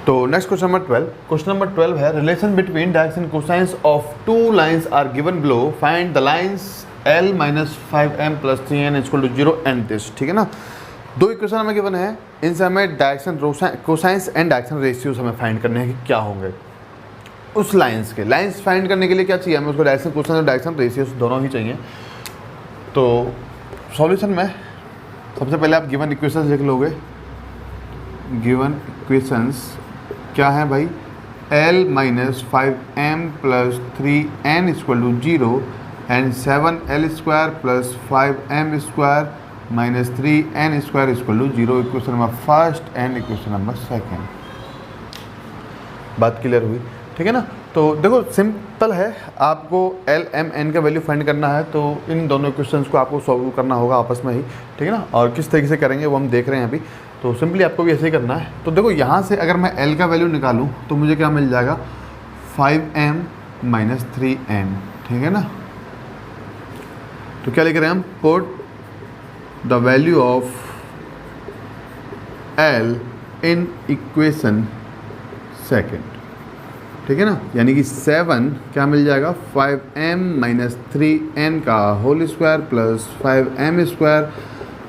तो next question number 12। Question number 12 है relation between directs and cosines of two lines are given below, find the lines L minus 5m plus 3n equal to 0 and this. ठीक है ना, दो equation हमें given है, इनसे हमें direction cosines and direction ratios हमें फाइंड करने हैं कि क्या होंगे उस लाइंस के। लाइंस फाइंड करने के लिए क्या चाहिए हमें, उसको डायरेक्शन कोसाइंस और डायरेक्शन रेशियोज दोनों ही चाहिए। तो सॉल्यूशन में सबसे पहले आप गिवन इक्वेशंस लिख लोगे। गिवन इक्वेशंस क्या है भाई, L minus 5m plus 3n equal to 0 and 7L square plus 5m square minus 3n square equal to 0। Equation number first and equation number second. बात क्लियर हुई? ठीक है ना। तो देखो सिंपल है, आपको L M N का वैल्यू फाइंड करना है, तो इन दोनों इक्वेशंस को आपको सॉल्व करना होगा आपस में ही। ठीक है ना, और किस तरीके से करेंगे वो हम देख रहे हैं अभी। तो सिंपली आपको भी ऐसे ही करना है। तो देखो यहाँ से अगर मैं L का वैल्यू निकालूँ तो मुझे क्या मिल जाएगा, 5m माइनस 3n। ठीक है ना, तो क्या लिख रहे हैं हम, put the value of L in equation second. ठीक है ना, यानी कि 7 क्या मिल जाएगा, 5m माइनस 3n का whole square plus 5m square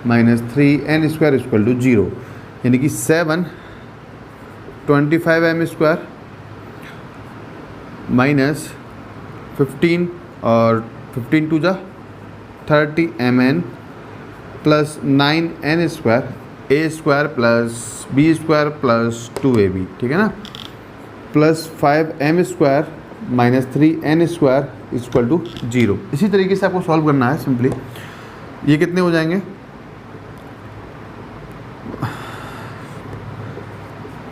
minus 3n square equal to 0, यानी कि 7 25m स्क्वायर माइनस 15 और 15 टू जा 30mn plus 9n square a square plus b square plus 2ab। ठीक है ना, plus 5m square minus 3n square equal to 0। इसी तरीके से आपको सॉल्व करना है सिंपली। ये कितने हो जाएंगे,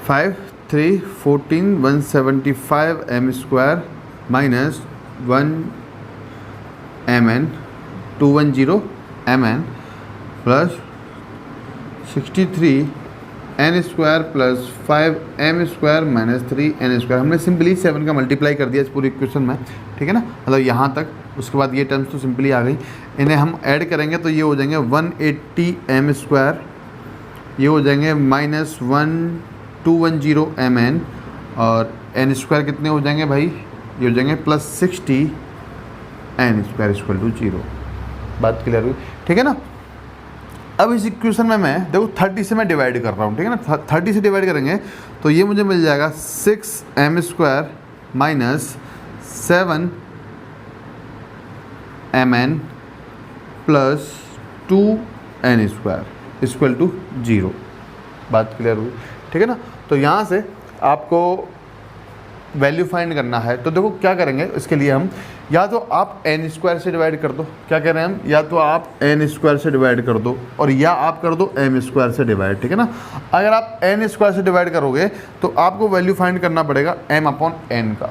5 3 14 175m square minus 1mn 210mn plus 63n square plus 5m square minus 3n square. हमने सिंपली 7 का मल्टीप्लाई कर दिया इस पूरी इक्वेशन में। ठीक है ना, मतलब यहाँ तक। उसके बाद ये टर्म्स तो सिंपली आ गई, इन्हें हम ऐड करेंगे तो ये हो जाएंगे 180m स्क्वायर, ये हो जाएंगे माइनस 1210mn और n स्क्वायर कितने हो जाएंगे भाई, ये हो जाएंगे plus 60n square equal to 0। बात क्लियर हुई? ठीक है ना। अब इस इक्वेशन में मैं देखो 30 से मैं डिवाइड कर रहा हूँ। ठीक है ना, 30 से डिवाइड करेंगे तो ये मुझे मिल जाएगा 6m square minus 7mn plus 2n square equal to 0। बात क्लियर हुई? ठीक है ना। तो यहाँ से आपको वैल्यू फाइंड करना है। तो देखो क्या करेंगे इसके लिए, हम या तो आप n स्क्वायर से डिवाइड कर दो, क्या कह रहे हैं हम, या तो आप n स्क्वायर से डिवाइड कर दो और या आप कर दो m स्क्वायर से डिवाइड। ठीक है ना, अगर आप n स्क्वायर से डिवाइड करोगे तो आपको वैल्यू फाइंड करना पड़ेगा m अपॉन n का।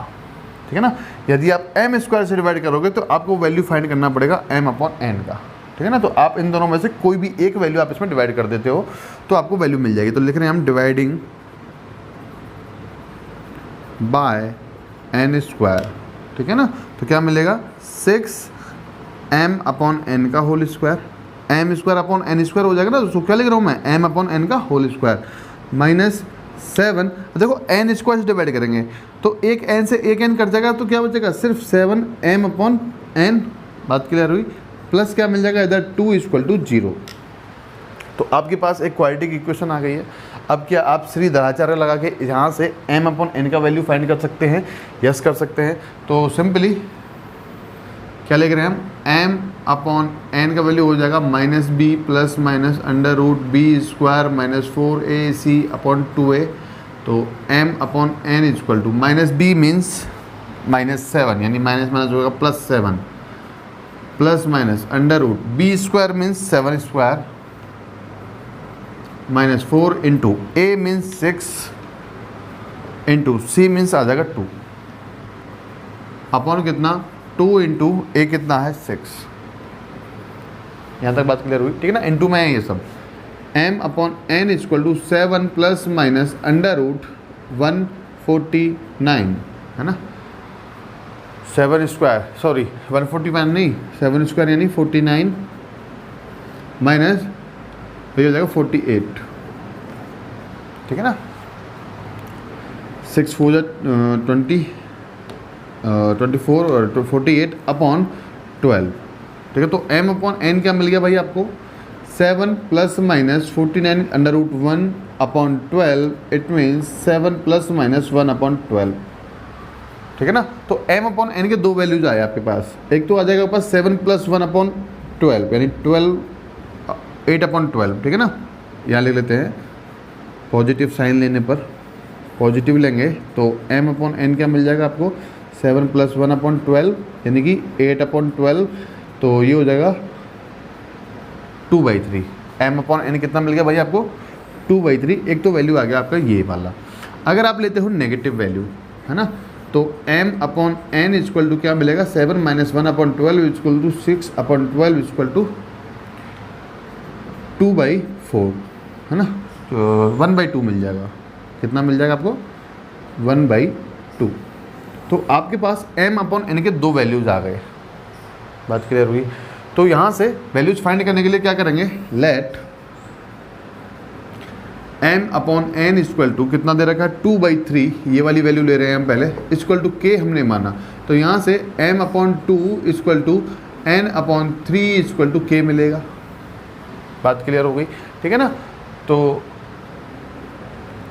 ठीक है ना, यदि आप m स्क्वायर से डिवाइड करोगे तो आपको वैल्यू फाइंड करना पड़ेगा m अपॉन n का। ठीक है ना, तो आप इन दोनों में से कोई भी एक वैल्यू आप इसमें डिवाइड कर देते हो तो आपको वैल्यू मिल जाएगी। तो लिख रहे हैं हम डिवाइडिंग बाय n स्क्वायर। ठीक है ना, तो क्या मिलेगा, 6m अपॉन n का whole square, m square upon n square हो जाएगा ना। तो क्या लिख रहा हूँ मैं, m अपॉन n का होल स्क्वायर माइनस 7। देखो n स्क्वायर से डिवाइड करेंगे तो एक n से एक n कट जाएगा तो क्या बचेगा, सिर्फ 7m अपॉन n। बात क्लियर हुई? प्लस क्या मिल जाएगा इधर 2 इक्वल टू 0। तो आपके पास एक क्वाड्रेटिक इक्वेशन आ गई है। अब क्या आप श्री धराचार्य लगा के यहाँ से m अपॉन n का वैल्यू फाइंड कर सकते हैं? यस कर सकते हैं। तो सिंपली क्या लिख रहे हैं हम, m अपॉन n का वैल्यू हो जाएगा minus b plus minus under root b square minus 4ac upon 2a। तो m upon n equal to minus b means minus 7, यानी माइनस माइनस होगा plus 7 plus minus under root b square means 7 square minus 4 into a means 6 into c means आ जाएगा 2 upon कितना, 2 into a कितना है 6। यहाँ तक बात क्लियर हुई? ठीक है ना, इंटू में है ये सब। m upon n equal to 7 plus minus under root 149 है ना, 7 स्क्वायर, सॉरी 149 नहीं, 7 स्क्वायर यानी 49 माइनस तो ये हो जाएगा 48। ठीक है ना, 6 4 20 24 और 48 अपॉन 12, ठीक है। तो m अपॉन n क्या मिल गया भाई आपको, 7 plus minus 49 under root 1 upon 12, it means 7 plus minus 1 upon 12, ठीक है ना। तो m अपॉन n के दो वैल्यूज आए आपके पास, एक तो आ जाएगा आपके पास 7 प्लस 1 अपॉन 12 यानी 8 अपॉन 12, ठीक है ना। यहाँ लिख लेते हैं, पॉजिटिव साइन लेने पर पॉजिटिव लेंगे तो m अपॉन n क्या मिल जाएगा आपको, 7 प्लस 1 अपॉन 12 यानी कि 8 अपॉन 12, तो ये हो जाएगा 2/3। m अपॉन n कितना मिल गया भाई आपको, 2/3। एक तो वैल्यू आ गया आपका ये वाला। अगर आप लेते हो नेगेटिव वैल्यू, है ना, तो m upon n equal to क्या मिलेगा, 7 minus 1 upon 12 equal to 6 upon 12 equal to 2/4, है ना। तो 1/2 मिल जाएगा, कितना मिल जाएगा आपको, 1/2। तो आपके पास m अपॉन n के दो वैल्यूज़ आ गए, बात क्लियर हुई। तो यहाँ से वैल्यूज फाइंड करने के लिए क्या करेंगे, let m upon n equal to कितना दे रखा है, 2/3, ये वाली वैल्यू ले रहे हैं हम पहले, इक्वल टू k हमने माना। तो यहाँ से m upon 2 equal to n upon 3 equal to k मिलेगा, बात क्लियर हो गई, ठीक है ना। तो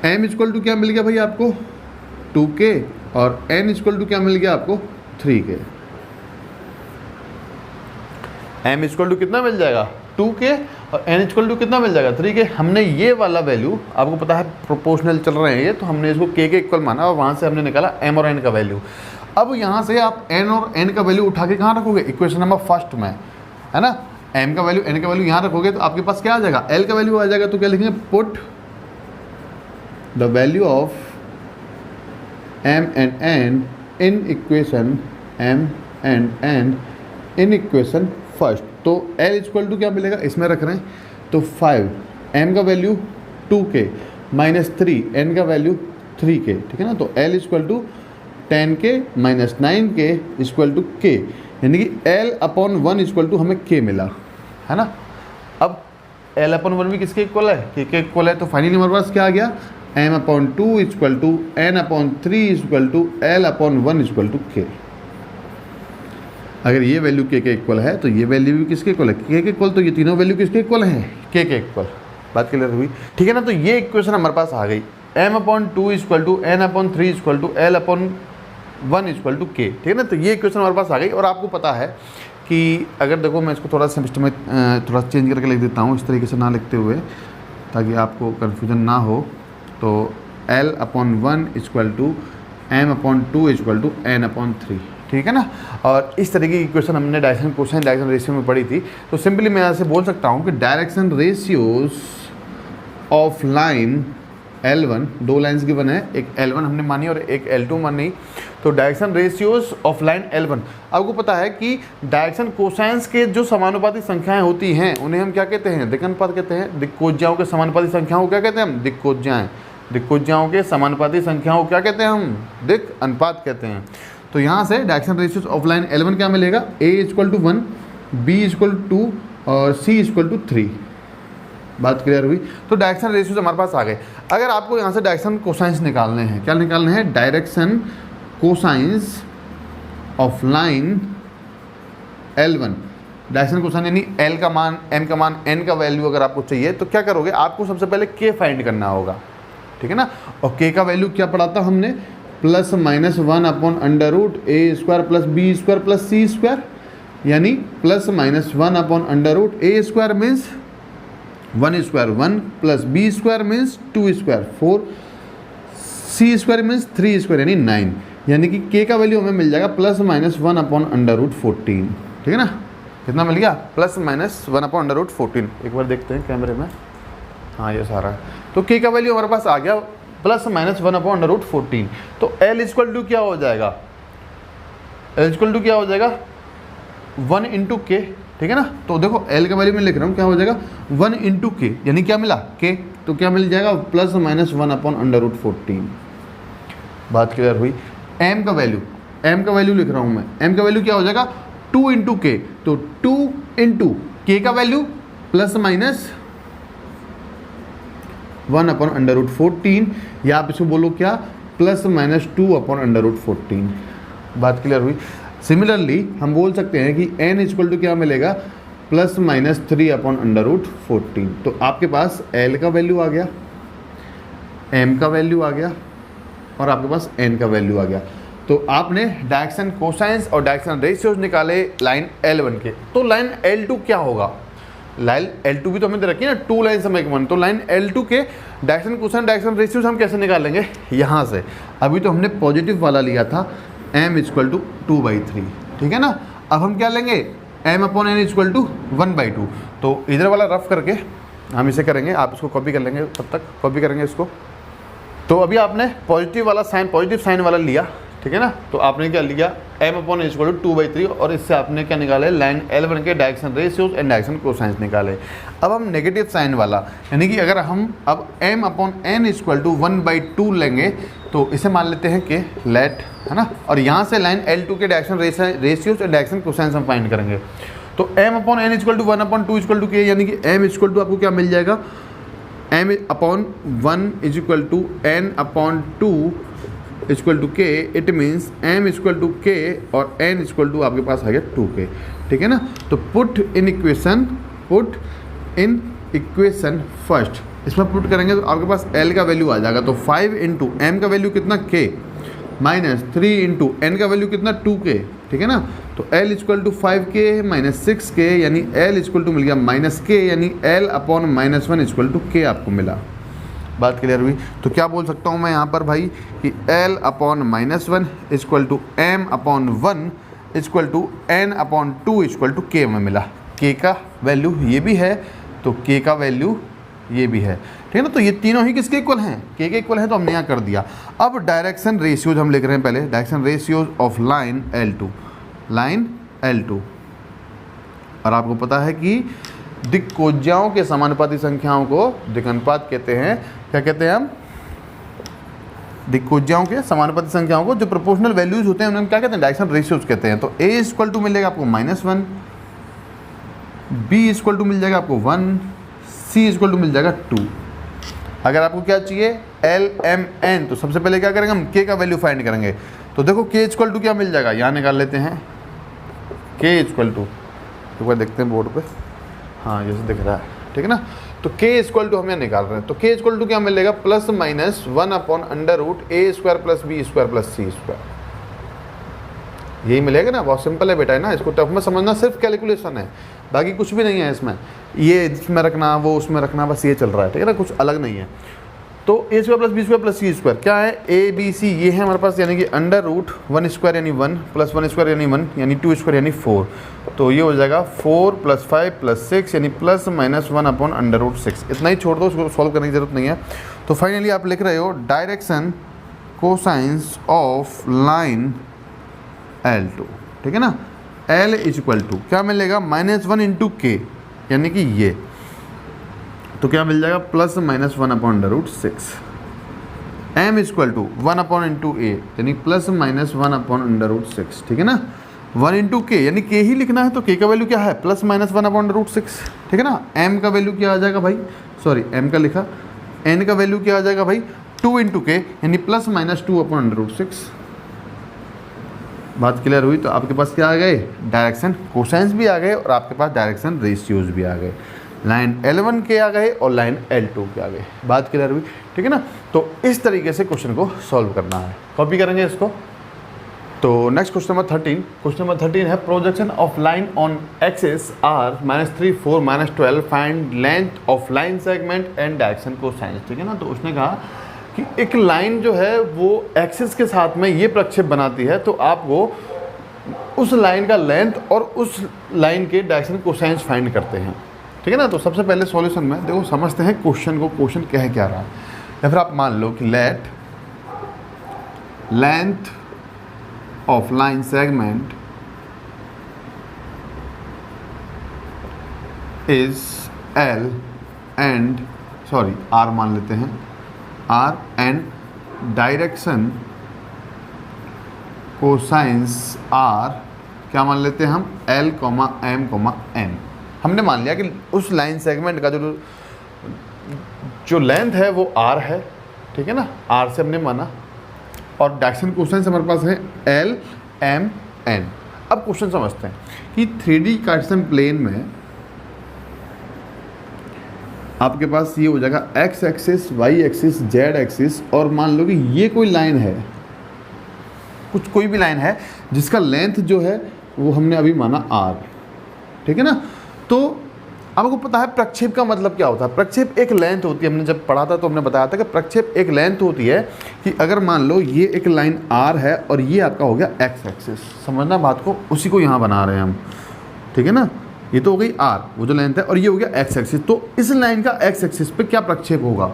m इक्वल टू क्या मिल गया भाई आपको, 2k, और n इक्वल टू क्या मिल गया आपको, 3k। m इक्वल टू कितना मिल जाएगा, 2k, और n इक्वल टू कितना मिल जाएगा, 3k। हमने ये वाला वैल्यू, आपको पता है प्रोपोर्शनल चल रहे हैं ये, तो हमने इसको k के इक्वल माना और वहाँ से हमने निकाला m और n का वैल्यू। अब यहाँ से आप n और n का वैल्यू उठा के कहाँ रखोगे, इक्वेशन नंबर फर्स्ट में, है ना। m का वैल्यू n का वैल्यू यहाँ रखोगे तो आपके पास क्या आ जाएगा, l का वैल्यू आ जाएगा। तो क्या लिखेंगे, put the value of m and n in equation m and n in equation first. तो l इक्वल टू क्या मिलेगा, इसमें रख रहे हैं, तो 5, m का वैल्यू 2k माइनस 3, n का वैल्यू 3k, ठीक है ना। तो l equal to 10k minus 9k equal to k, यानी कि l अपॉन 1 इक्वल टू हमें k मिला, है ना। अब l अपॉन 1 भी किसके इक्वल है, k के इक्वल है। तो फाइनली हमारे पास क्या आ गया, m upon 2 equal to n upon 3 equal to l upon 1 equal to k। अगर ये वैल्यू k के इक्वल है तो ये वैल्यू भी किसके इक्वल है, k के इक्वल। तो ये तीनों वैल्यू किसके इक्वल हैं, k के इक्वल, बात क्लियर हुई, ठीक है ना। तो ये इक्वेशन हमारे पास आ गई, m upon 2 equal to n upon 3 equal to l upon 1 equal to k, ठीक है ना। तो ये इक्वेशन हमारे पास आ गई। और आपको पता है कि अगर देखो, मैं इसको थोड़ा सिस्टम में थोड़ा चेंज करके लिख देता हूँ, इस तरीके से ना लिखते हुए, ताकि आपको कन्फ्यूजन ना हो। तो l upon 1 equal to m upon 2 equal to n upon 3, ठीक है ना। और इस तरीके की इक्वेशन हमने डायरेक्शन कोसाइन डायरेक्शन रेशियो में पढ़ी थी। तो सिंपली मैं यहाँ से बोल सकता हूँ कि direction ratios of line L1, दो लाइन्स गिवन है, एक L1 हमने मानी और एक L2 मानी। तो direction ratios of line L1, आपको पता है कि डायरेक्शन कोसाइंस के जो समानुपाती संख्याएं होती हैं उन्हें हम क्या कहते हैं, दिक्कनुपात कहते हैं। दिक्कोज्याओं के समानुपाती संख्याओं को क्या कहते हैं हम, दिक्कोज्याएं। दिक्कोज्याओं के समानुपाती संख्याओं को क्या कहते हैं हम, दिक् अनुपात कहते हैं। तो यहाँ से direction ratios of line L1 क्या मिलेगा, a equal to 1, b equal to 2 और c इक्वल टू 3, बात क्लियर हुई। तो डायरेक्शन रेशियोज हमारे पास आ गए। अगर आपको यहाँ से डायरेक्शन कोसाइंस निकालने हैं, क्या निकालने हैं, direction cosines of line L1। Direction cosine यानी L का मान, M का मान, N का वैल्यू अगर आपको चाहिए तो क्या करोगे, आपको सबसे पहले K फाइंड करना होगा, ठीक है ना। और K का वैल्यू क्या पढ़ा था हमने, plus minus 1 upon under root a square plus b square plus c square, यानी plus minus 1 upon under root a square means 1 square 1 plus b square means 2 square 4, c square means 3 square यानी 9, यानी कि k का value हमें मिल जाएगा plus minus 1 upon under root 14, ठीक है ना। कितना मिल गया, plus minus 1 upon under root 14। एक बार देखते हैं कैमरे में, हाँ ये सारा है। तो k का वैल्यू हमारे पास आ गया plus minus 1 upon under root 14। तो l इक्वल टू क्या हो जाएगा, l इक्वल टू क्या हो जाएगा, 1 इंटू के, ठीक है ना। तो देखो l का वैल्यू मैं लिख रहा हूँ, क्या हो जाएगा 1 इंटू के, यानी क्या मिला k, तो क्या मिल जाएगा plus minus 1 upon under root 14, बात क्लियर हुई। m का वैल्यू लिख रहा हूँ मैं, m का वैल्यू क्या हो जाएगा 2 इंटू के, तो 2 इंटू के का value plus minus 1 upon under root 14, या आप इसको बोलो क्या, plus minus 2 upon under root 14। बात क्लियर हुई। सिमिलरली हम बोल सकते हैं कि n इक्वल टू क्या मिलेगा, plus minus 3 upon under root 14। तो आपके पास l का वैल्यू आ गया, m का वैल्यू आ गया और आपके पास n का वैल्यू आ गया। तो आपने डायरेक्शन कोसाइंस और डायरेक्शन रेशियोज निकाले लाइन L1 के। तो लाइन L2 क्या होगा, लाइन L2 भी तो हमें दे रखी है ना, 2 लाइन समय 1। तो लाइन L2 के डायरेक्शन कोसाइन डायरेक्शन रेशियोज हम कैसे निकालेंगे, यहाँ से। अभी तो हमने पॉजिटिव वाला लिया था m इक्वल टू 2/3, ठीक है ना। अब हम क्या लेंगे, m upon n equal to 1/2। तो इधर वाला रफ करके हम इसे करेंगे, आप इसको कॉपी कर लेंगे, तब तक कॉपी करेंगे इसको। तो अभी आपने पॉजिटिव वाला साइन, पॉजिटिव साइन वाला लिया, ठीक है ना। तो आपने क्या लिया, m upon n equal to 2/3 और इससे आपने क्या निकाले, लाइन L1 के direction ratios and direction cosines निकाले। अब हम नेगेटिव साइन वाला, यानी कि अगर हम अब m upon n equal to 1/2 लेंगे तो इसे मान लेते हैं कि लेट, है ना। और यहाँ से लाइन L2 के direction ratios and direction cosines हम फाइंड करेंगे। तो m upon n equal to 1/2 equal to k, यानी कि m इक्वल टू आपको क्या मिल जाएगा, m upon 1 is equal to n upon 2 equal to k। It means m equal to k और n इक्वल टू आपके पास आ गया 2k, ठीक है ना। तो पुट इन इक्वेशन फर्स्ट, इसमें पुट करेंगे तो आपके पास l का वैल्यू आ जाएगा। तो 5 इंटू m का वैल्यू कितना k, माइनस 3 इंटू n का वैल्यू कितना 2k, ठीक है ना। तो l equal to 5k minus 6k, यानी l इक्वल टू मिल गया माइनस k, यानी l upon minus 1 equal to k आपको मिला। बात क्लियर हुई। तो क्या बोल सकता हूँ मैं यहाँ पर भाई कि l upon minus 1 equal to m upon 1 equal to n upon 2 equal to k में मिला। k का वैल्यू ये भी है तो k का वैल्यू ये भी है, ठीक है ना। तो ये तीनों ही किसके इक्वल हैं, k के इक्वल हैं, तो हमने यहाँ कर दिया। अब डायरेक्शन रेशियोज हम लिख रहे हैं पहले, direction ratios of line L2। और आपको पता है कि दिक्कोज्याओं के समानुपाती संख्याओं को दिक्अनुपात कहते हैं। क्या कहते हैं हम, दिक्कोज्याओं के समानुपाती संख्याओं को जो प्रोपोर्शनल वैल्यूज होते हैं उन्हें क्या कहते हैं, डायरेक्शन रेशियोज कहते हैं। तो a इक्वल टू मिलेगा आपको -1, b इक्वल टू मिल जाएगा आपको 1, c इक्वल टू मिल जाएगा 2। अगर आपको क्या चाहिए, l m n, तो सबसे पहले क्या करेंगे हम, k का वैल्यू फाइंड करेंगे। तो देखो k इक्वल टू क्या मिल जाएगा, यहाँ निकाल लेते हैं k इक्वल टू, एक बार देखते हैं बोर्ड पे, हाँ जैसे दिख रहा है, ठीक है ना। तो k इक्वल टू हम यहाँ निकाल रहे हैं। तो k इक्वल टू क्या मिलेगा, plus minus 1 upon under root a² plus b² plus c², यही मिलेगा ना। बहुत सिंपल है बेटा, है ना। इसको टफ में समझना, सिर्फ कैलकुलेशन है, बाकी कुछ भी नहीं है इसमें। ये इसमें रखना, वो उसमें रखना, बस ये चल रहा है, ठीक है ना, कुछ अलग नहीं है। तो a² plus b² plus c² क्या है, a b c ये है हमारे पास, यानी कि अंडर रूट 1² यानी 1 प्लस 1² यानी 1 यानी 2² यानी 4। तो ये हो जाएगा 4 प्लस 5 प्लस 6 यानी plus minus 1 upon under root 6। इतना ही छोड़ दो, उसको सॉल्व करने की जरूरत नहीं है। तो फाइनली आप लिख रहे हो direction cosines of line L2, ठीक है ना। L इक्वल टू क्या मिलेगा, -1 इंटू k, यानी कि ये, तो क्या मिल जाएगा, plus minus 1 upon under root 6। m equal to 1 upon into a, यानी plus minus 1 upon under root 6, ठीक है ना। 1 इंटू k, यानी k ही लिखना है, तो k का वैल्यू क्या है, plus minus 1 upon under root 6, ठीक है ना। m का वैल्यू क्या आ जाएगा भाई, सॉरी m का लिखा, n का वैल्यू क्या आ जाएगा भाई, 2 इंटू k, यानी plus minus 2 upon under root 6। बात क्लियर हुई। तो आपके पास क्या आ गए, डायरेक्शन कोसाइंस भी आ गए और आपके पास डायरेक्शन रेशियोज भी आ गए। लाइन L1 के आ गए और लाइन L2 के आ गए। बात क्लियर हुई, ठीक है ना। तो इस तरीके से क्वेश्चन को सॉल्व करना है, कॉपी करेंगे इसको। तो next question number 13, question number 13 है projection of line on axis r -3 4 -12 find length of line segment and direction cosines, ठीक है ना। तो उसने कहा कि एक लाइन जो है वो एक्सिस के साथ में ये प्रक्षेप बनाती है, तो आपको उस लाइन का लेंथ और उस लाइन के डायरेक्शन कोसाइंस फाइंड करते हैं, ठीक है ना। तो सबसे पहले सॉल्यूशन में देखो समझते हैं क्वेश्चन को, क्वेश्चन कह क्या रहा है। या फिर आप मान लो कि late length of line segment is L and sorry R मान लेते हैं, R and direction cosines R क्या मान लेते हैं हम, L, M, N। हमने मान लिया कि उस लाइन सेगमेंट का जो लेंथ है वो R है, ठीक है ना। R से हमने माना और डायरेक्शन कोसाइंस हमारे पास है एल एम एन। अब क्वेश्चन समझते हैं कि 3D कार्टेशियन प्लेन में आपके पास ये हो जाएगा X axis, Y axis, Z axis, और मान लो कि ये कोई लाइन है, कोई भी लाइन है जिसका लेंथ जो है वो हमने अभी माना आर, ठीक है ना। तो आपको पता है प्रक्षेप का मतलब क्या होता है। प्रक्षेप एक लेंथ होती है, हमने जब पढ़ा था तो हमने बताया था कि प्रक्षेप एक लेंथ होती है कि अगर मान लो ये एक लाइन आर है और ये आपका हो गया एक्स एक्सिस, समझना बात को, उसी को यहाँ बना रहे हैं हम, ठीक है ना। ये तो हो गई आर, वो जो लेंथ है, और ये हो गया एक्स एक्सिस। तो इस लाइन का एक्स एक्सिस पे क्या प्रक्षेप होगा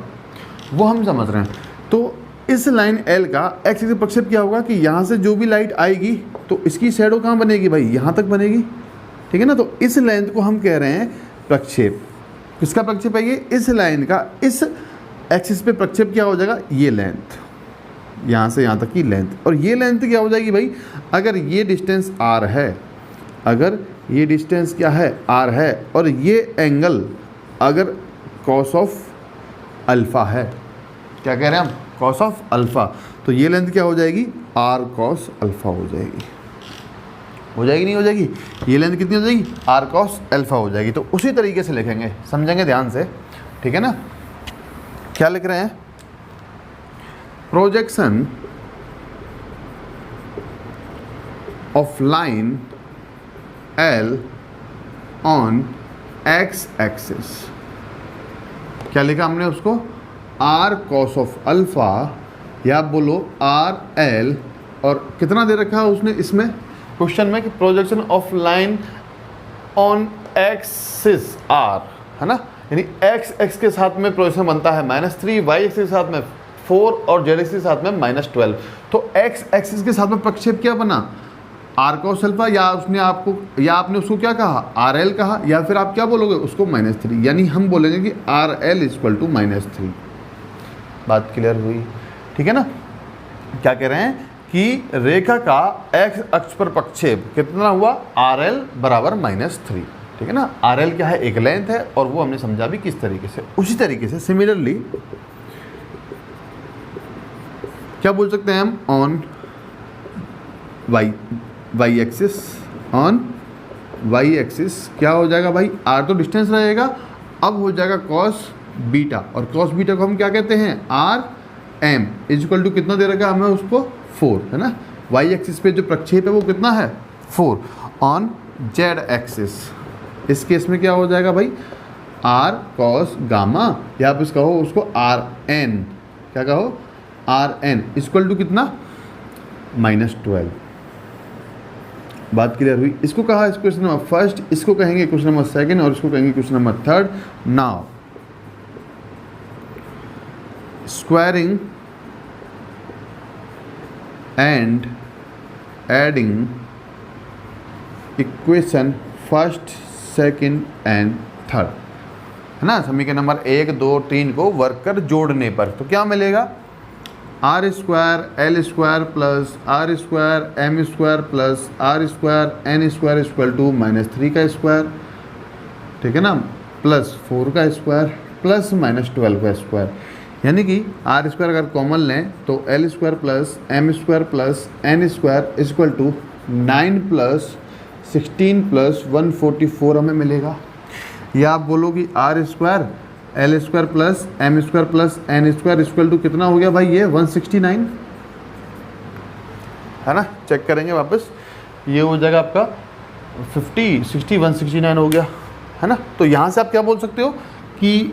वो हम समझ रहे हैं। तो इस लाइन एल का एक्स एक्सिस प्रक्षेप क्या होगा कि यहाँ से जो भी लाइट आएगी तो इसकी शैडो कहाँ बनेगी भाई, यहाँ तक बनेगी, ठीक है ना। तो इस लेंथ को हम कह रहे हैं प्रक्षेप। किसका प्रक्षेप है ये, इस लाइन का इस एक्सिस पे प्रक्षेप क्या हो जाएगा, ये लेंथ, यहाँ से यहाँ तक की लेंथ। और ये लेंथ क्या हो जाएगी भाई, अगर ये डिस्टेंस आर है, अगर ये डिस्टेंस क्या है आर है, और ये एंगल अगर कॉस ऑफ अल्फ़ा है, क्या कह रहे हैं हम, कॉस ऑफ अल्फ़ा, तो ये लेंथ क्या हो जाएगी, आर कॉस अल्फ़ा हो जाएगी। हो जाएगी नहीं हो जाएगी, ये लेंथ कितनी हो जाएगी, आर कॉस अल्फ़ा हो जाएगी। तो उसी तरीके से लिखेंगे, समझेंगे ध्यान से, ठीक है ना। क्या लिख रहे हैं, projection of line L on x axis, क्या लिखा हमने उसको, आर कॉस ऑफ अल्फ़ा, या बोलो आर एल, और कितना दे रखा है उसने इसमें क्वेश्चन में कि projection of line on axis are, है ना, यानी एक्स एक्स के साथ में प्रोजेक्शन बनता है -3, वाई एक्सिस के साथ में 4 और जेड एक्सिस के साथ में -12। तो एक्स एक्सिस के साथ में प्रक्षेप क्या बना, आर कॉस अल्फा, या उसने आपको, या आपने उसको क्या कहा, आर एल कहा, या फिर आप क्या बोलोगे उसको -3, यानी हम बोलेंगे कि आर एल इक्वल टू -3। बात क्लियर हुई, ठीक है ना। क्या कह रहे हैं कि रेखा का एक्स अक्ष पर प्रक्षेप कितना हुआ, आर एल बराबर -3, ठीक है ना। आर एल क्या है, एक लेंथ है, और वो हमने समझा भी किस तरीके से। उसी तरीके से सिमिलरली क्या बोल सकते हैं हम, on Y axis, on Y axis क्या हो जाएगा भाई, आर तो डिस्टेंस रहेगा, अब हो जाएगा कॉस बीटा, और कॉस बीटा को हम क्या कहते हैं, आर एम इक्वल टू कितना दे रखा हमें उसको 4, है ना। वाई एक्सिस पे जो प्रक्षेप है वो कितना है 4, ऑन जेड एक्सिस इस केस में क्या हो जाएगा भाई, आर कॉस गामा, या आप इसका हो उसको आर एन, क्या कहो, आर एन इक्वल टू कितना, -12। बात क्लियर हुई। इसको कहा इस क्वेश्चन नंबर फर्स्ट, इसको कहेंगे क्वेश्चन नंबर सेकंड, और इसको कहेंगे question number third. Now squaring and adding equation first, second and third, है ना। समीकरण नंबर 1, 2, 3 को वर्क कर जोड़ने पर तो क्या मिलेगा, R square L square plus R square M square plus R square N square equal to -3 का स्क्वायर, ठीक है ना, प्लस 4 का स्क्वायर प्लस -12 का स्क्वायर। यानी कि आर स्क्वायर अगर कॉमन लें तो L square plus M square plus N square equal to 9 plus 16 plus 144 हमें मिलेगा। या आप बोलोगे R square L square plus M square plus N square equal to कितना हो गया भाई, ये 169, है ना। चेक करेंगे वापस, ये हो जाएगा आपका 50 60 169 हो गया, है ना। तो यहाँ से आप क्या बोल सकते हो कि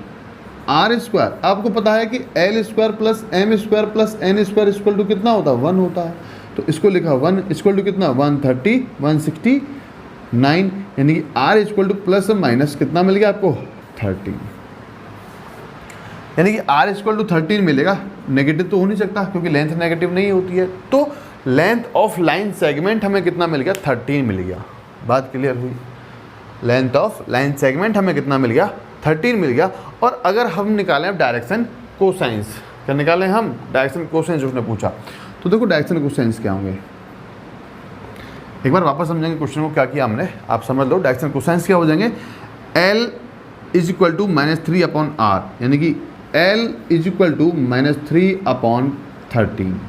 आर स्क्वायर, आपको पता है कि L square plus M square plus N square equal to कितना होता है, 1 होता है। तो इसको लिखा 1 इक्वल टू कितना, 130 169, यानी कि R equal to plus minus कितना मिल गया आपको, 13, यानी कि आर इक्वल टू 13 मिलेगा। नेगेटिव तो हो नहीं सकता क्योंकि लेंथ नेगेटिव नहीं होती है। तो लेंथ ऑफ लाइन सेगमेंट हमें कितना मिल गया, 13 मिल गया। बात क्लियर हुई। लेंथ ऑफ लाइन सेगमेंट हमें कितना मिल गया, 13 मिल गया। और अगर हम निकालें डायरेक्शन कोसाइंस, क्या निकालें हम, डायरेक्शन कोसाइंस उसने पूछा, तो देखो डायरेक्शन कोसाइंस क्या होंगे। एक बार वापस समझेंगे क्वेश्चन को, क्या किया हमने, आप समझ लो। डायरेक्शन कोसाइंस क्या हो जाएंगे, L is equal to -3 upon R, यानी कि L is equal to -3 upon 13,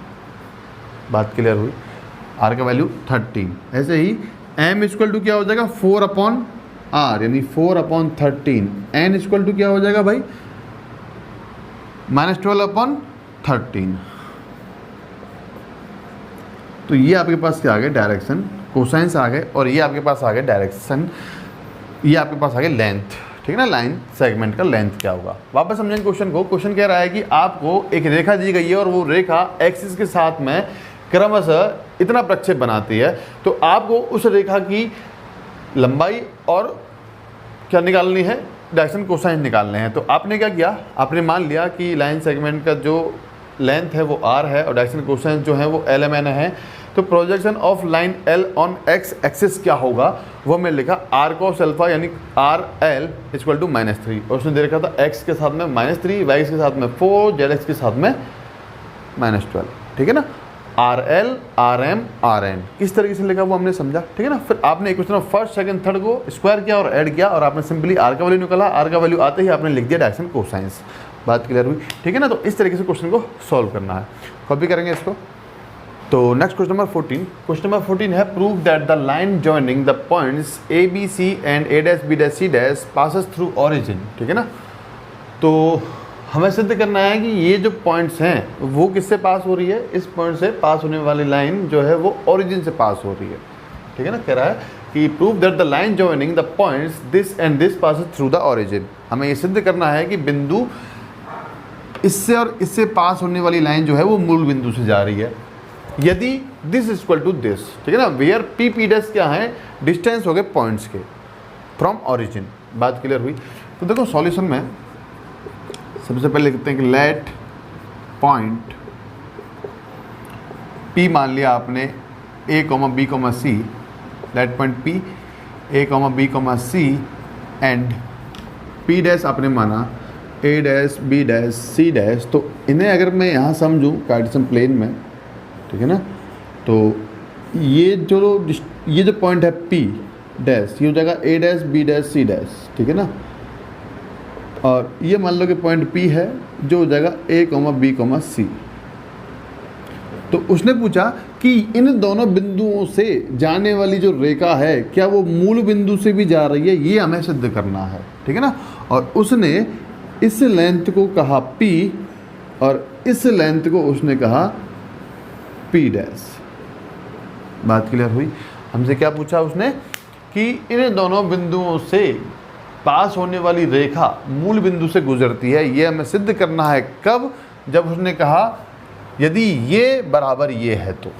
बात क्लियर हुई। आर का वैल्यू 13। ऐसे ही m इक्वल टू क्या हो जाएगा 4/r यानी 4/13। n इक्वल टू क्या हो जाएगा भाई -12/13। तो ये आपके पास क्या आ गया डायरेक्शन, कोसाइंस आ गए, और ये आपके पास आ गया डायरेक्शन, ये आपके पास आ गया लेंथ, ठीक है ना। लाइन सेगमेंट का लेंथ क्या होगा। वापस समझेंगे क्वेश्चन को। क्वेश्चन कह रहा है कि आपको एक रेखा दी गई है और वो रेखा एक्सिस के साथ में क्रमशः इतना प्रक्षेप बनाती है, तो आपको उस रेखा की लंबाई और क्या निकालनी है, डायरेक्शन कोसाइन निकालने हैं। तो आपने क्या किया, आपने मान लिया कि लाइन सेगमेंट का जो लेंथ है वो r है और डायरेक्शन कोसाइन जो है वो lmn है। तो projection of line l on x axis क्या होगा, वो मैं लिखा r cos अल्फा यानी rl इक्वल टू -3, और उसने दे रखा था x के साथ में -3, y के साथ में 4, zx के साथ में -12, ठीक है ना। RL, RM, RN किस तरीके से लिखा वो हमने समझा, ठीक है ना। फिर आपने क्वेश्चन फर्स्ट सेकंड थर्ड को स्क्वायर किया और ऐड किया, और आपने सिंपली r का वैल्यू निकाला। r का वैल्यू आते ही आपने लिख दिया डायरेक्शन कोसाइंस। बात क्लियर हुई, ठीक है ना। तो इस तरीके से क्वेश्चन को सॉल्व करना है। कॉपी करेंगे इसको। तो next question number 14। Question number 14 है prove that the line joining the points A B C and A dash B dash C dash passes through origin, ठीक है ना। तो हमें सिद्ध करना है कि ये जो पॉइंट्स हैं वो किससे पास हो रही है, इस पॉइंट से पास होने वाली लाइन जो है वो ओरिजिन से पास हो रही है, ठीक है ना। कह रहा है कि prove that the line joining the points this and this passes through the origin. हमें ये सिद्ध करना है कि बिंदु इससे और इससे पास होने वाली लाइन जो है वो मूल बिंदु से जा रही है, यदि दिस इक्वल टू दिस, ठीक है ना। वेयर पी पी डैश क्या है, डिस्टेंस हो गए पॉइंट्स के फ्रॉम ऑरिजिन। बात क्लियर हुई। तो देखो सॉल्यूशन में सबसे पहले लिखते हैं कि लेट पॉइंट P मान लिया आपने A, B, C, let point P A, B, C and P dash आपने माना A dash B dash C dash. तो इन्हें अगर मैं यहाँ समझूँ कार्टेशियन प्लेन में, ठीक है ना, तो ये जो पॉइंट है P डैश ये हो जाएगा A dash B dash C dash, ठीक है ना। और ये मान लो कि पॉइंट P है जो हो जाएगा A, B, C। तो उसने पूछा कि इन दोनों बिंदुओं से जाने वाली जो रेखा है क्या वो मूल बिंदु से भी जा रही है, ये हमें सिद्ध करना है, ठीक है ना। और उसने इस लेंथ को कहा P और इस लेंथ को उसने कहा P डैश। बात क्लियर हुई। हमसे क्या पूछा उसने कि इन दोनों बिंदुओं से पास होने वाली रेखा मूल बिंदु से गुजरती है, ये हमें सिद्ध करना है। कब, जब उसने कहा यदि ये बराबर ये है। तो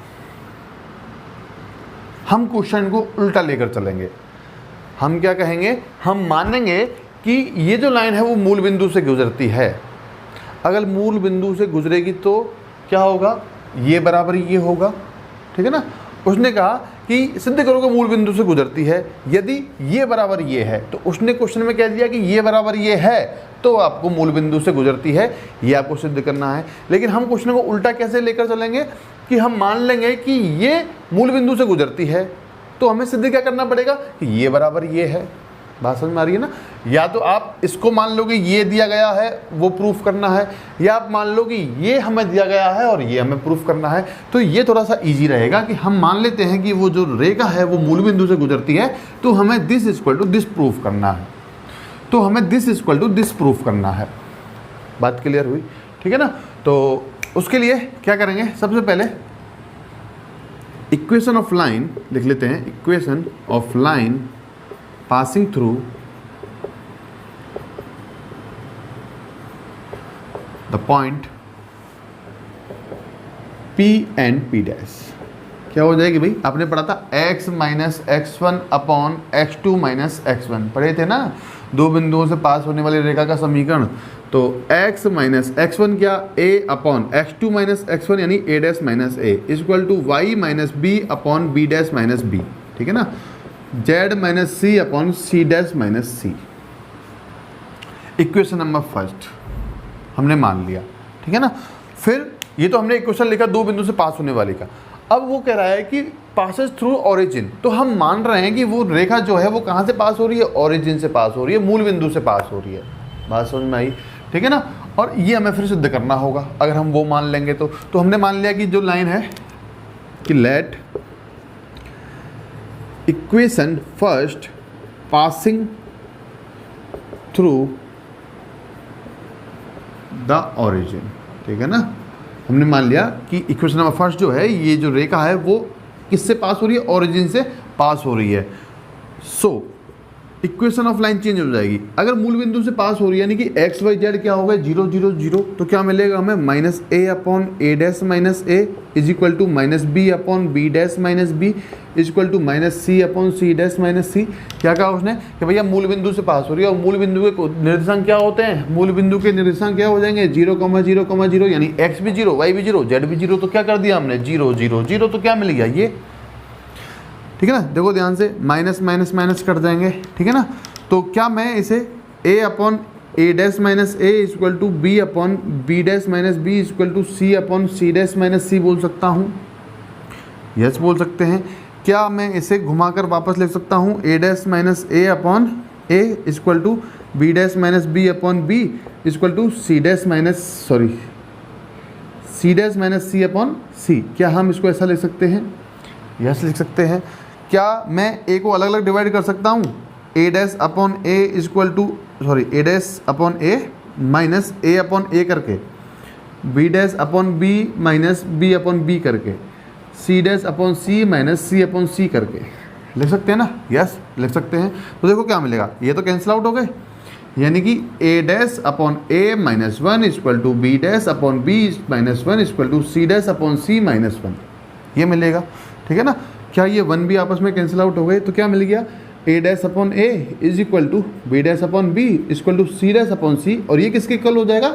हम क्वेश्चन को उल्टा लेकर चलेंगे। हम क्या कहेंगे, हम मानेंगे कि ये जो लाइन है वो मूल बिंदु से गुजरती है। अगर मूल बिंदु से गुजरेगी तो क्या होगा, ये बराबर ये होगा, ठीक है ना। उसने कहा कि सिद्ध करोगे मूल बिंदु से गुजरती है, यदि ये बराबर ये है। तो उसने क्वेश्चन में कह दिया कि ये बराबर ये है तो आपको मूल बिंदु से गुजरती है, ये आपको सिद्ध करना है। लेकिन हम क्वेश्चन को उल्टा कैसे लेकर चलेंगे कि हम मान लेंगे कि ये मूल बिंदु से गुजरती है, तो हमें सिद्ध क्या करना पड़ेगा कि ये बराबर ये है। बात समझ में आ रही है ना। या तो आप इसको मान लो कि ये दिया गया है वो प्रूफ करना है, या आप मान लो कि ये हमें दिया गया है और ये हमें प्रूफ करना है। तो ये थोड़ा सा इजी रहेगा कि हम मान लेते हैं कि वो जो रेखा है वो मूल बिंदु से गुजरती है, तो हमें this equal to this proof करना है, तो हमें this equal to this proof करना है। बात क्लियर हुई, ठीक है ना। तो उसके लिए क्या करेंगे, सबसे पहले इक्वेशन ऑफ लाइन लिख लेते हैं। Equation of line passing through the point P and P dash क्या हो जाएगी भाई, आपने पढ़ा था x minus x1 upon x2 minus x1 पढ़े थे ना, दो बिंदुओं से पास होने वाली रेखा का समीकरण। तो x माइनस x1 क्या, a upon x2 minus x1 यानी a dash minus a equal to y minus b upon b dash minus b, ठीक है ना। z minus C upon C dash minus C. Equation number first हमने मान लिया, ठीक है ना। फिर ये तो हमने इक्वेशन लिखा दो बिंदु से पास होने वाली का। अब वो कह रहा है कि पासेस थ्रू ऑरिजिन, तो हम मान रहे हैं कि वो रेखा जो है वो कहाँ से पास हो रही है, ऑरिजिन से पास हो रही है, मूल बिंदु से पास हो रही है। बात समझ में आई, ठीक है ना। और ये हमें फिर सिद्ध करना होगा। अगर हम वो मान लेंगे तो हमने मान लिया कि जो लाइन है कि let equation first passing through the origin, ठीक है ना। हमने मान लिया कि इक्वेशन नंबर फर्स्ट जो है, ये जो रेखा है वो किससे पास हो रही है, ओरिजिन से पास हो रही है। So equation of line change हो जाएगी। अगर मूल बिंदु से पास हो रही है यानी कि एक्स वाई जेड क्या होगा 0 0 0, तो क्या मिलेगा हमें minus A upon A dash minus A is equal to minus B upon B dash minus B is equal to minus C upon C dash minus C. क्या कहा उसने कि भैया मूल बिंदु से पास हो रही है और मूल बिंदु के निर्देशांक क्या होते हैं, मूल बिंदु के निर्देशांक क्या हो जाएंगे 0 0 0 यानी एक्स भी 0 वाई भी 0 जेड भी 0। तो क्या कर दिया हमने 0 0 0, तो क्या मिल गया ये, ठीक है ना। देखो ध्यान से माइनस माइनस माइनस कर देंगे, ठीक है ना। तो क्या मैं इसे a upon A dash minus A equal to B upon B dash minus B equal to C upon C dash minus C बोल सकता हूँ? यस बोल सकते हैं। क्या मैं इसे घुमाकर वापस लिख सकता हूँ a dash minus A upon A equal to B dash minus B upon B equal to C dash minus C upon C? क्या हम इसको ऐसा लिख सकते हैं? यस लिख सकते हैं। क्या मैं a को अलग अलग डिवाइड कर सकता हूँ, A dash upon A equal to A dash upon A minus A upon A करके, B dash upon B minus B upon B करके, C dash upon C minus C upon C करके लिख सकते हैं ना? यस लिख सकते हैं। तो देखो क्या मिलेगा, ये तो कैंसिल आउट हो गए, यानी कि A dash upon A minus 1 equal to B dash upon B minus 1 equal to C dash upon C minus 1, ये मिलेगा, ठीक है ना। क्या ये 1 भी आपस में कैंसिल आउट हो गए? तो क्या मिल गया A dash upon A is equal to B dash upon B equal to C dash upon C, और ये किसके इक्वल हो जाएगा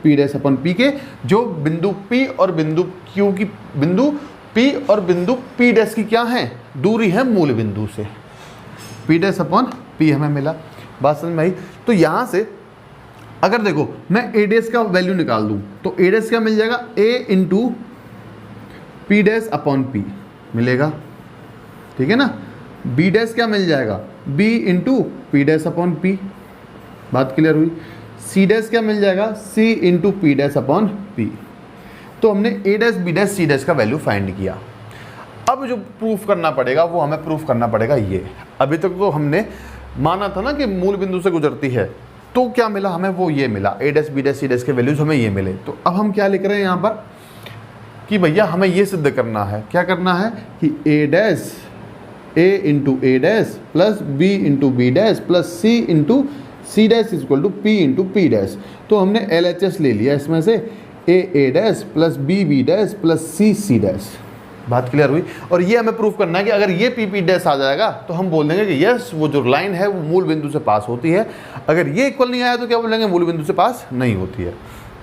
पी डैश अपॉन पी के, जो बिंदु पी और बिंदु क्यू की, बिंदु पी और बिंदु पी डैश की क्या है, दूरी है मूल बिंदु से। पी डैश अपॉन पी हमें मिला, बात समझ में आई। तो यहाँ से अगर देखो मैं ए डैश का वैल्यू निकाल दूँ तो ए डैश क्या मिल जाएगा, A into P dash upon P मिलेगा, ठीक है ना। बी डैश क्या मिल जाएगा, B into P dash upon P, बात क्लियर हुई। सी डैश क्या मिल जाएगा, C into P dash upon P. तो हमने A dash B dash C dash का वैल्यू फाइंड किया। अब जो प्रूफ करना पड़ेगा वो हमें प्रूफ करना पड़ेगा ये। अभी तक तो हमने माना था ना कि मूल बिंदु से गुजरती है, तो क्या मिला हमें, वो ये मिला, A dash B dash C dash के वैल्यूज हमें ये मिले। तो अब हम क्या लिख रहे हैं यहाँ पर कि भैया हमें ये सिद्ध करना है, क्या करना है कि A dash A into A dash plus B into B dash plus C into C dash equal to P into P dash. तो हमने LHS ले लिया इसमें से, A dash plus B dash plus C dash, बात clear हुई। और ये हमें प्रूफ करना है कि अगर ये पी डैश आ जाएगा तो हम बोल देंगे कि यस वो जो लाइन है वो मूल बिंदु से पास होती है। अगर ये इक्वल नहीं आया तो क्या बोलेंगे, मूल बिंदु से पास नहीं होती है,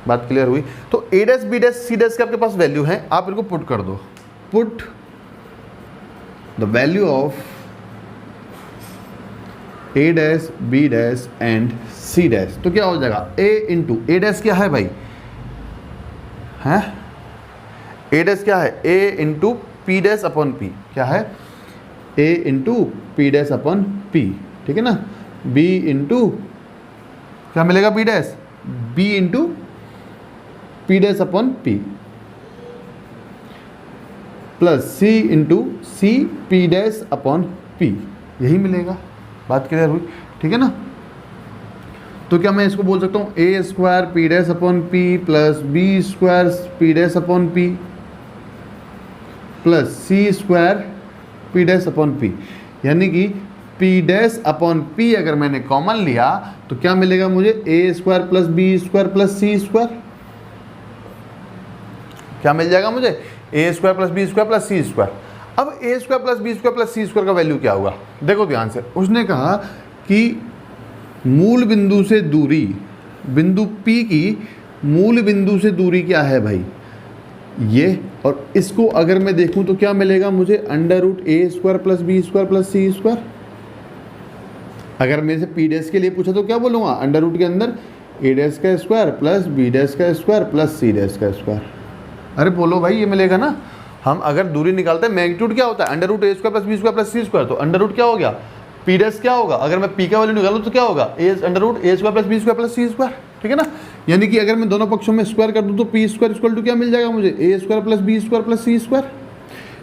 बात क्लियर हुई। तो A dash B dash C dash के आपके पास वैल्यू है, आप इनको पुट कर दो, put the value of A dash B dash and C dash. तो क्या हो जाएगा, ए इंटू ए डैश क्या है भाई, है ए डैश क्या है, A into P dash upon P, क्या है A into P dash upon P, ठीक है ना। बी इंटू क्या मिलेगा, B dash B into P dash upon P plus C into C P dash upon P, यही मिलेगा, बात क्लियर हुई, ठीक है ना। तो क्या मैं इसको बोल सकता हूँ A square P dash upon P plus B square P dash upon P plus C square P dash upon P, यानी कि पी डैश अपॉन पी अगर मैंने कॉमन लिया तो क्या मिलेगा मुझे, A square plus B square plus C square, क्या मिल जाएगा मुझे, A square plus B square plus C square. अब A square plus B square plus C square का वैल्यू क्या होगा, देखो ध्यान से। उसने कहा कि मूल बिंदु से दूरी, बिंदु P की मूल बिंदु से दूरी क्या है भाई, ये, और इसको अगर मैं देखूं तो क्या मिलेगा मुझे, under root A square plus B square plus C square. अगर मेरे से पी डैश के लिए पूछा तो क्या बोलूँगा, अंडर रूट के अंदर ए डैश का स्क्वायर प्लस बी डैश का स्क्वायर प्लस सी डैश का स्क्वायर। अरे बोलो भाई, ये मिलेगा ना। हम अगर दूरी निकालते हैं, मैग्नीट्यूड क्या होता है, under root A square plus B square plus C square, तो अंडर रूट क्या हो गया, पी डैश क्या होगा, अगर मैं पी का वैल्यू निकालूँ तो क्या होगा, A under root A square plus B square plus C square, ठीक है ना। यानी कि अगर मैं दोनों पक्षों में स्क्वायर कर दूँ तो पी स्क्वायर इक्वल टू क्या मिल जाएगा मुझे, A square plus B square plus C square.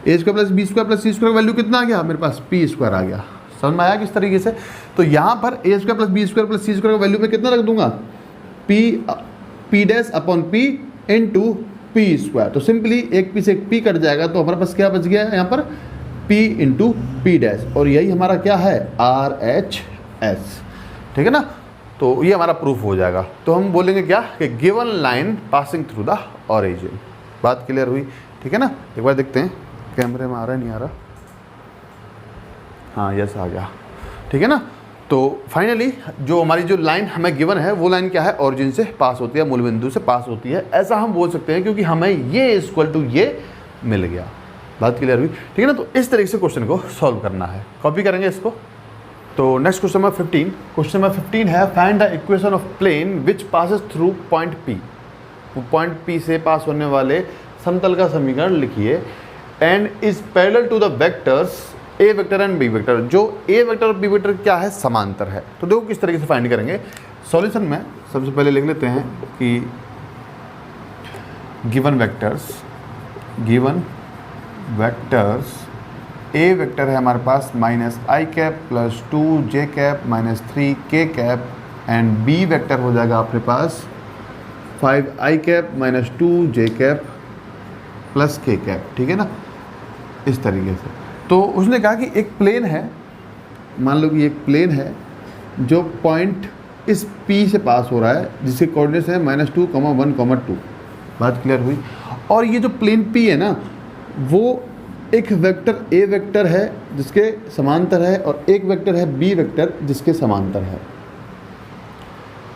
A square plus B square plus C square value कितना आ गया मेरे पास, पी स्क्वायर आ गया। समझ में आया किस तरीके से? तो यहाँ पर A square plus B square plus C square का वैल्यू में कितना रख दूंगा, P dash upon P into P square. तो सिंपली एक पी से एक पी कट जाएगा, तो हमारे पास क्या बच गया यहाँ पर, पी इंटू पी डैश, और यही हमारा क्या है, आर एच एस। ठीक है ना, तो ये हमारा प्रूफ हो जाएगा। तो हम बोलेंगे क्या कि given line passing through the origin. बात क्लियर हुई? ठीक है ना, एक बार देखते हैं कैमरे में आ रहा है नहीं आ रहा, हाँ यस आ गया। ठीक है ना, तो फाइनली जो हमारी जो लाइन हमें गिवन है वो लाइन क्या है, ओरिजिन से पास होती है, मूल बिंदु से पास होती है, ऐसा हम बोल सकते हैं, क्योंकि हमें ये इक्वल टू ये मिल गया। बात क्लियर हुई? ठीक है ना, तो इस तरीके से क्वेश्चन को सॉल्व करना है। कॉपी करेंगे इसको। तो next question number 15, question number 15 है find the equation of plane which passes through point P. Point P से पास होने वाले समतल का समीकरण लिखिए and is parallel to the vectors A vector and B vector. जो ए वेक्टर और बी वेक्टर क्या है, समांतर है। तो देखो किस तरीके से फाइंड करेंगे। सॉल्यूशन में सबसे पहले लिख लेते हैं कि गिवन वेक्टर्स ए वेक्टर है हमारे पास माइनस आई कैप प्लस 2 जे कैप माइनस 3 के कैप, एंड बी वेक्टर हो जाएगा अपने पास 5 आई कैप माइनस 2 जे कैप प्लस के कैप। ठीक है ना, इस तरीके से। तो उसने कहा कि एक प्लेन है, मान लो कि एक प्लेन है जो पॉइंट इस P से पास हो रहा है, जिसके कोऑर्डिनेट्स हैं -2, 1, 2। बात क्लियर हुई? और ये जो प्लेन P है ना, वो एक वेक्टर A वेक्टर है जिसके समांतर है, और एक वेक्टर है B वेक्टर जिसके समांतर है।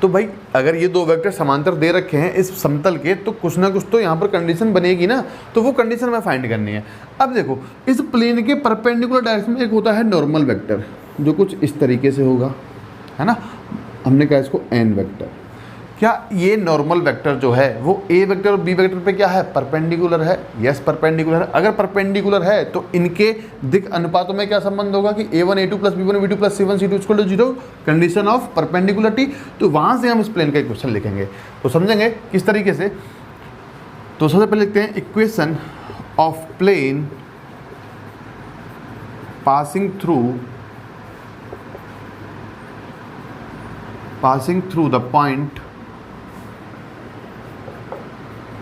तो भाई अगर ये दो वेक्टर समांतर दे रखे हैं इस समतल के, तो कुछ ना कुछ तो यहाँ पर कंडीशन बनेगी ना, तो वो कंडीशन हमें फाइंड करनी है। अब देखो इस प्लेन के परपेंडिकुलर डायरेक्शन में एक होता है नॉर्मल वेक्टर, जो कुछ इस तरीके से होगा, है ना। हमने कहा इसको एन वेक्टर। क्या ये नॉर्मल वेक्टर जो है वो ए वेक्टर और बी वेक्टर पे क्या है, परपेंडिकुलर है? यस परपेंडिकुलर है। अगर परपेंडिकुलर है तो इनके दिक् अनुपातों में क्या संबंध होगा कि a1 a2 plus b1 b2 plus c1 c2 equal to 0, condition of perpendicularity. तो वहाँ से हम इस प्लेन का इक्वेशन लिखेंगे, तो समझेंगे किस तरीके से। तो सबसे पहले लिखते हैं equation of plane passing through the point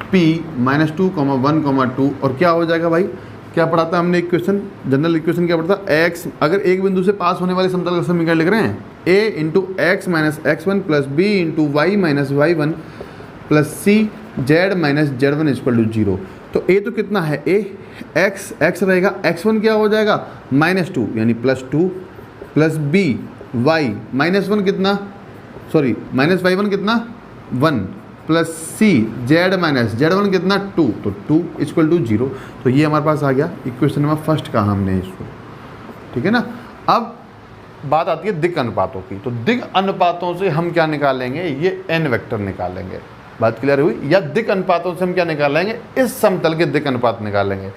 P -2, 1, 2। और क्या हो जाएगा भाई, क्या पढ़ा था हमने इक्वेशन, जनरल इक्वेशन क्या पढ़ा था, x अगर एक बिंदु से पास होने वाले समतल का समीकरण लिख रहे हैं, a into x minus x1 plus b into y minus y1 plus c z minus z1 equal to 0। तो a तो कितना है, a x रहेगा, x1 क्या हो जाएगा -2 यानी +2 प्लस b y -1 कितना, सॉरी माइनस y1 कितना 1 प्लस सी जेड माइनस z1 कितना 2, तो 2 इक्वल टू 0। तो ये हमारे पास आ गया इक्वेशन नंबर फर्स्ट का हमने इसको। ठीक है ना। अब बात आती है दिक् अनुपातों की। तो दिक् अनुपातों से हम क्या निकालेंगे, ये n वेक्टर निकालेंगे। बात क्लियर हुई? या दिक् अनुपातों से हम क्या निकालेंगे, इस समतल के दिक् अनुपात निकालेंगे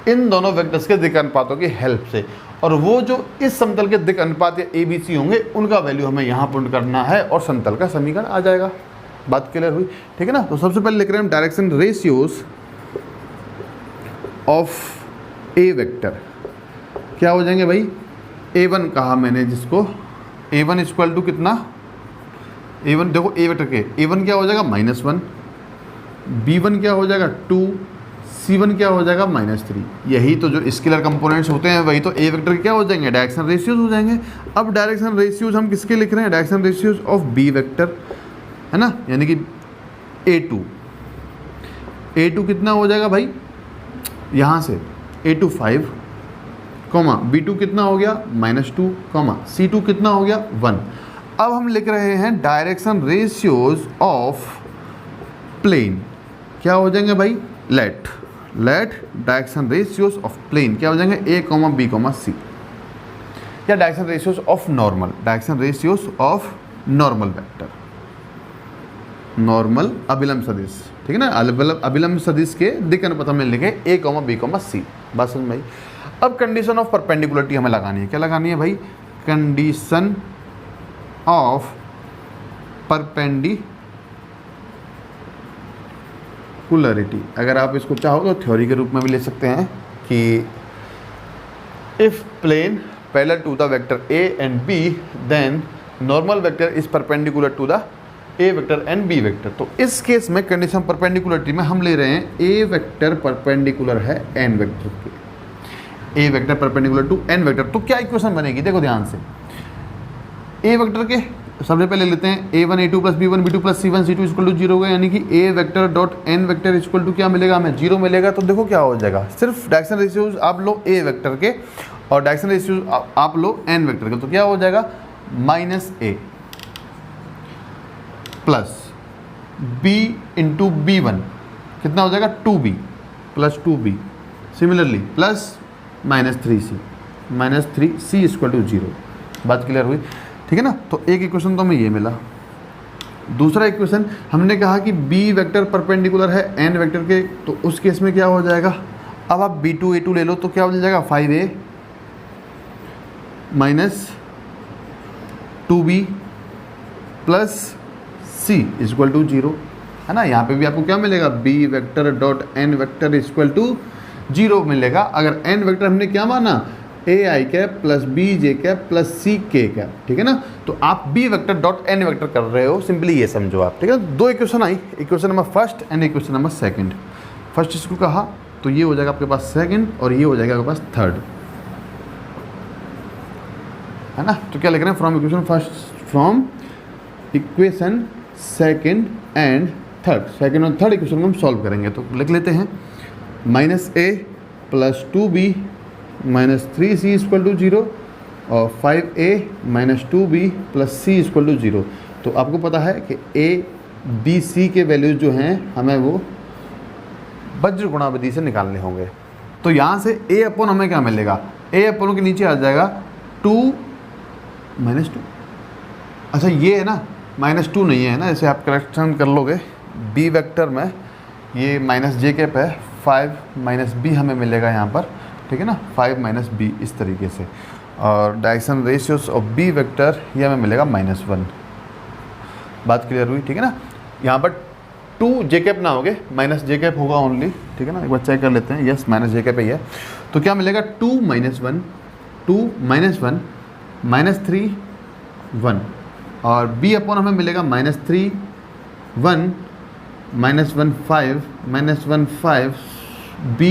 इन दोनों वेक्टर्स के दिक् अनुपातों की हेल्प से। और वो जो इस समतल के दिक् अनुपात या ABC होंगे उनका वैल्यू हमें यहाँ पुट करना है और समतल का समीकरण आ जाएगा। बात क्लियर हुई? ठीक है ना। तो सबसे पहले लिख रहे हैं हम direction ratios of A vector. क्या हो जाएंगे भाई, A1 कहा मैंने जिसको, A1 इक्वल टू कितना, A1 देखो ए वेक्टर के A1 क्या हो जाएगा -1, B1 क्या हो जाएगा 2, C1 क्या हो जाएगा -3। यही तो जो स्केलर कंपोनेंट्स होते हैं वही तो ए वेक्टर के क्या हो जाएंगे, डायरेक्शन रेशियोज हो जाएंगे। अब डायरेक्शन रेशियोज हम किसके लिख रहे हैं, direction ratios of B vector, है ना, यानी कि A2 कितना हो जाएगा भाई, यहाँ से A2 5, B2 कितना हो गया -2, C2 कितना हो गया 1। अब हम लिख रहे हैं डायरेक्शन रेशियोज ऑफ प्लेन। क्या हो जाएंगे भाई, let direction ratios of plane क्या हो जाएंगे, A, B, C। या direction ratios of normal vector, normal अभिलंब सदिश। ठीक है ना, अभिलंब सदिश के दिक् अनुपात में लिखे A, B, C। बात समझ में आई? अब कंडीशन ऑफ परपेंडिकुलरिटी हमें लगानी है। क्या लगानी है भाई, कंडीशन ऑफ परपेंडिकुलरिटी। अगर आप इसको चाहो तो थ्योरी के रूप में भी ले सकते हैं, कि if plane parallel to the vector a and b then normal vector is perpendicular to the a vector and b vector. तो इस केस में कंडीशन परपेंडिकुलरिटी में हम ले रहे हैं a वेक्टर परपेंडिकुलर है n वेक्टर के, a vector perpendicular to n vector. तो क्या इक्वेशन बनेगी, देखो ध्यान से, a वेक्टर के सबसे पहले लेते हैं a1 a2 plus b1 b2 plus c1 c2 equal to 0 होगा, यानी कि a vector dot n vector equal to क्या मिलेगा हमें, 0 मिलेगा। तो देखो क्या हो जाएगा, सिर्फ डायरेक्शन रेशियोज आप लो a वेक्टर के और डायरेक्शन रेशियोज आप लो n वेक्टर के, तो क्या हो जाएगा minus a plus b into b1 कितना हो जाएगा 2b plus 2b, similarly plus minus 3c equal to 0। बात क्लियर हुई, ठीक है ना। तो एक इक्वेशन तो हमें ये मिला। दूसरा इक्वेशन हमने कहा कि b वेक्टर परपेंडिकुलर है n वेक्टर के, तो उस केस में क्या हो जाएगा, अब आप b2 a2 ले लो तो क्या हो जाएगा 5a minus 2b plus c equal to 0, है ना। यहाँ पे भी आपको क्या मिलेगा, b vector dot n vector equal to 0 मिलेगा। अगर n वेक्टर हमने क्या माना, a I cap plus b J cap plus c k cap, ठीक है ना। तो आप b vector dot n vector कर रहे हो, सिंपली ये समझो आप, ठीक है। दो equation I, equation number first and equation number second. First इसको कहा तो ये हो जाएगा आपके पास सेकंड और ये हो जाएगा आपके पास थर्ड, है ना। तो क्या लिख रहे हैं, from equation first, from equation second and third, second और थर्ड इक्वेशन को हम सॉल्व करेंगे। तो लिख लेते हैं minus a plus 2b minus 3c equal to 0 और 5a minus 2b plus c equal to 0। तो आपको पता है कि a b c के वैल्यूज जो हैं हमें वो वज्र गुणा विधि से निकालने होंगे। तो यहाँ से a अपॉन हमें क्या मिलेगा, a अपॉन के नीचे आ जाएगा 2 माइनस 2, अच्छा ये है ना माइनस 2 नहीं है ना, इसे आप करेक्शन कर लोगे। b वेक्टर में ये माइनस जे कैप है, 5 माइनस b हमें मिलेगा यहाँ पर, ठीक है ना, 5 माइनस b इस तरीके से। और direction ratios of b vector ये हमें मिलेगा -1। बात क्लियर हुई, ठीक है ना। यहाँ पर 2 जे कैप ना होगे, माइनस जे कैप होगा ओनली, ठीक है ना। एक बार चेक कर लेते हैं, यस माइनस जे कैप ही है। तो क्या मिलेगा 2 माइनस 1 2 माइनस 1 माइनस 3 1 और b अपॉन हमें मिलेगा -3 1 -1 5 -1 5 b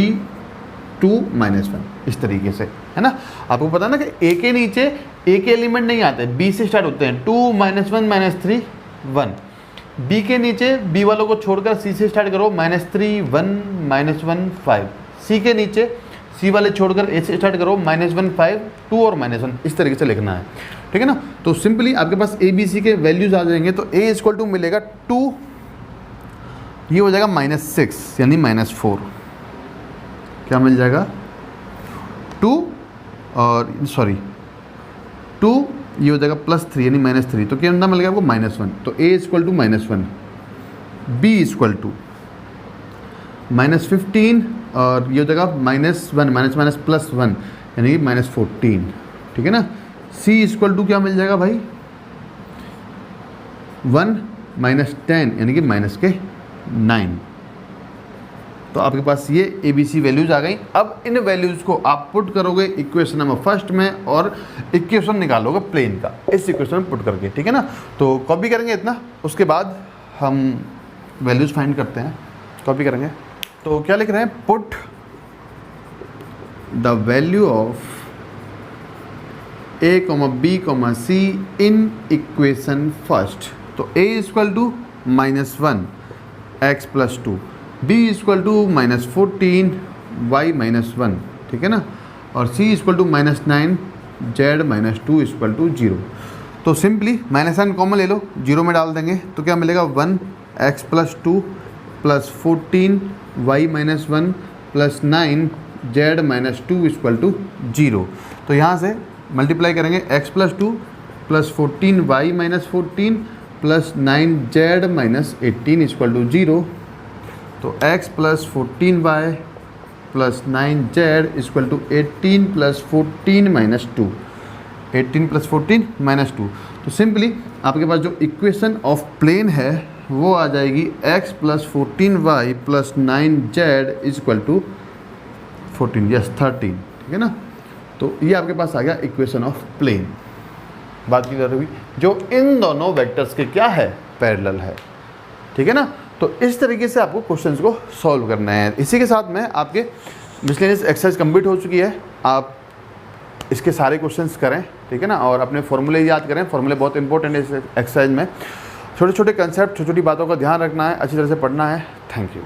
2 -1 इस तरीके से, है ना। आपको पता ना कि a के नीचे a के एलिमेंट नहीं आते, b से स्टार्ट होते हैं, 2 -1 -3 1। b के नीचे b वालों को छोड़कर c से स्टार्ट करो, -3 1 -1 5। c के नीचे c वाले छोड़कर a से स्टार्ट करो, -1 5 2 और -1, इस तरीके से लिखना है, ठीक है ना। तो सिंपली आपके पास a b c के वैल्यूज आ जाएंगे। तो a इक्वल टू मिलेगा 2, ये हो जाएगा -6 यानी -4, क्या मिल जाएगा 2 और सॉरी 2, ये हो जाएगा +3 यानी -3, तो क्या मिल गया आपको -1। तो a equal to -1, b equal to -15 और ये हो जाएगा -1 +1 यानी कि -14, ठीक है ना। c इक्वल टू क्या मिल जाएगा भाई 1 -10 यानी कि -9। तो आपके पास ये ए बी सी वैल्यूज आ गई। अब इन वैल्यूज़ को आप पुट करोगे इक्वेशन नंबर फर्स्ट में और इक्वेशन निकालोगे प्लेन का इस इक्वेशन में पुट करके, ठीक है ना। तो कॉपी करेंगे इतना, उसके बाद हम वैल्यूज़ फाइंड करते हैं, कॉपी करेंगे। तो क्या लिख रहे हैं, put the value of a, b, c in equation first. तो a equal to -1 x plus 2, b equal to -14 y -1, ठीक है ना, और c equal to -9 z -2 equal to 0। तो सिंपली -9 कॉमन ले लो, 0 में डाल देंगे तो क्या मिलेगा 1 x plus 2 plus 14 y -1 plus 9 z -2 equal to 0। तो यहाँ से मल्टीप्लाई करेंगे x plus 2 plus 14 y -14 plus 9 z -18 equal to 0। तो x plus 14y plus 9z equal to 18 plus 14 minus 2, 18 plus 14 minus 2। तो सिंपली आपके पास जो इक्वेशन ऑफ प्लेन है वो आ जाएगी x plus 14y plus 9z equal to 14, yes 13, ठीक है ना। तो ये आपके पास आ गया इक्वेशन ऑफ प्लेन। बात क्लियर हुई, जो इन दोनों वेक्टर्स के क्या है, पैरेलल है, ठीक है ना। तो इस तरीके से आपको क्वेश्चंस को सॉल्व करना है। इसी के साथ में आपके मिसलेनियस एक्सरसाइज कंप्लीट हो चुकी है। आप इसके सारे क्वेश्चंस करें, ठीक है ना, और अपने फॉर्मूले याद करें। फॉर्मूले बहुत इंपॉर्टेंट है इस एक्सरसाइज में। छोटे छोटे कंसेप्ट, छोटी छोटी बातों का ध्यान रखना है, अच्छी तरह से पढ़ना है। Thank you.